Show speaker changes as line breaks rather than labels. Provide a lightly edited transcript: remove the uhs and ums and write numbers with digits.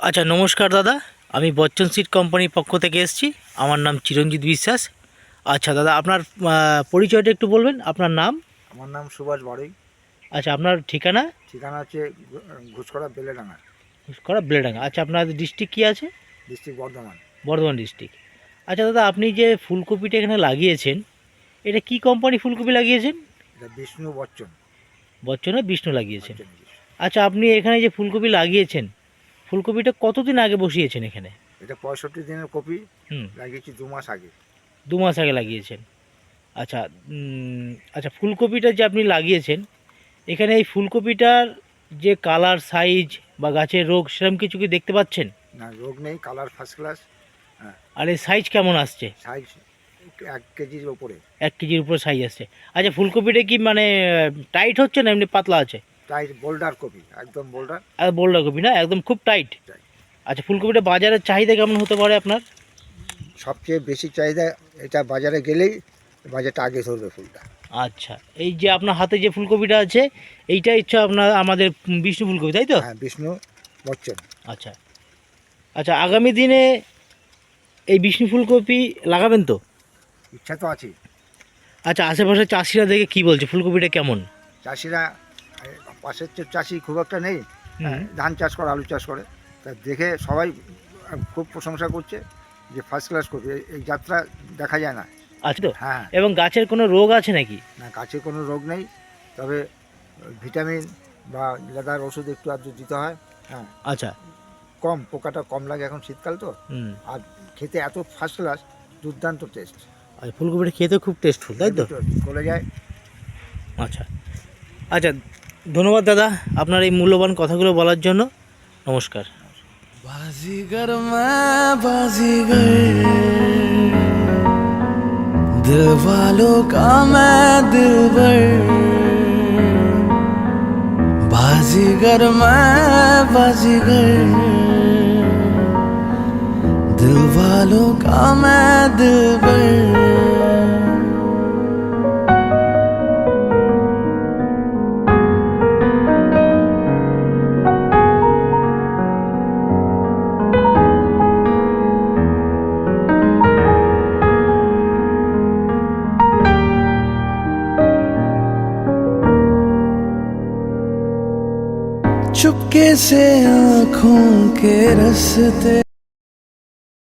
আচ্ছা, নমস্কার দাদা। আমি বচ্চন সিড কোম্পানির পক্ষ থেকে এসেছি। আমার নাম চিরঞ্জিত বিশ্বাস। আচ্ছা দাদা, আপনার পরিচয়টা একটু বলবেন, আপনার নাম?
আমার নাম সুভাষ বাড়ুই।
আচ্ছা, আপনার ঠিকানা?
ঠিকানা হচ্ছে ঘুষকরা বেলেডাঙ্গা,
করা বেলেডাঙ্গা। আচ্ছা, আপনার ডিস্ট্রিক্ট কী আছে?
ডিস্ট্রিক্ট বর্ধমান।
বর্ধমান ডিস্ট্রিক্ট। আচ্ছা দাদা, আপনি যে ফুলকপিটা এখানে লাগিয়েছেন, এটা কি কোম্পানি ফুলকপি লাগিয়েছেন?
এটা বিষ্ণু বচ্চন।
বচ্চনের বিষ্ণু লাগিয়েছেন।
বচ্চন বিষ্ণু।
আচ্ছা, আপনি এখানে যে ফুলকপি লাগিয়েছেন, ফুলকপিটা কতদিন আগে বসিয়েছেন এখানে?
এটা 65 দিনের কপি,
হুম।
লাগিয়েছি 2 মাস আগে।
2 মাস আগে লাগিয়েছেন। আচ্ছা। আচ্ছা, ফুলকপিটা যে আপনি লাগিয়েছেন, এখানে এই ফুলকপিটার যে কালার, সাইজ বা গাছের রোগ সেরকম কিছু কি দেখতে পাচ্ছেন?
না, রোগ নেই, কালার ফার্স্ট ক্লাস। হ্যাঁ,
আর এই সাইজ কেমন আসছে?
সাইজ 1 কেজির ওপরে।
1 কেজির উপর সাইজ আসছে। আচ্ছা, ফুলকপিটা কি মানে টাইট হচ্ছে না এমনি পাতলা আছে?
টাইট বোল্ডার কপি, একদম বোল্ডার।
আর বোল্ডার কপি না, একদম খুব টাইট। আচ্ছা, ফুলকপিটা বাজারের চাহিদা কেমন হতে পারে আপনার?
সবচেয়ে বেশি চাহিদা, এটা বাজারে গেলেই বাজারটা আগে ধরবে ফুলটা।
আচ্ছা, এই যে আপনার হাতে যে ফুলকপিটা আছে, এইটাই হচ্ছে আপনার আমাদের বিষ্ণু ফুলকপি, তাই তো?
হ্যাঁ, বিষ্ণু বচ্চন।
আচ্ছা। আচ্ছা, আগামী দিনে এই বিষ্ণু ফুলকপি লাগাবেন তো?
ইচ্ছা তো আছে।
আচ্ছা, আশেপাশে চাষিরা দেখে কি বলছে ফুলকপিটা কেমন?
চাষিরা, পাশের যে চাষি খুব একটা নেই,
হুম।
ধান চাষ করে, আলু চাষ করে, তা দেখে সবাই খুব প্রশংসা করছে যে ফার্স্ট ক্লাস কপি, এই যাত্রা দেখা যায় না।
আছে তো?
হ্যাঁ,
এবং গাছের কোনো রোগ আছে নাকি?
না, গাছে কোনো রোগ নেই, তবে ভিটামিন বা লেদার ওষুধ একটু আধটু দিতে হয়। হ্যাঁ,
আচ্ছা।
কম, পোকাটা কম লাগে, এখন শীতকাল তো।
হুম।
আর খেতে এত ফার্স্ট ক্লাস, দুর্দান্ত টেস্ট।
আচ্ছা, ফুলকপিটা খেতে খুব টেস্টফুল, তাই তো?
গলে যায়।
আচ্ছা। আচ্ছা, ধন্যবাদ দাদা আপনার এই মূল্যবান কথাগুলো বলার জন্য। নমস্কার।
बाजीगर मैं बाजीगर, दिल वालों का मैं दिलबर। बाजीगर मैं बाजीगर, दिल वालों का मैं दिलबर। चुपके से आँखों के रास्ते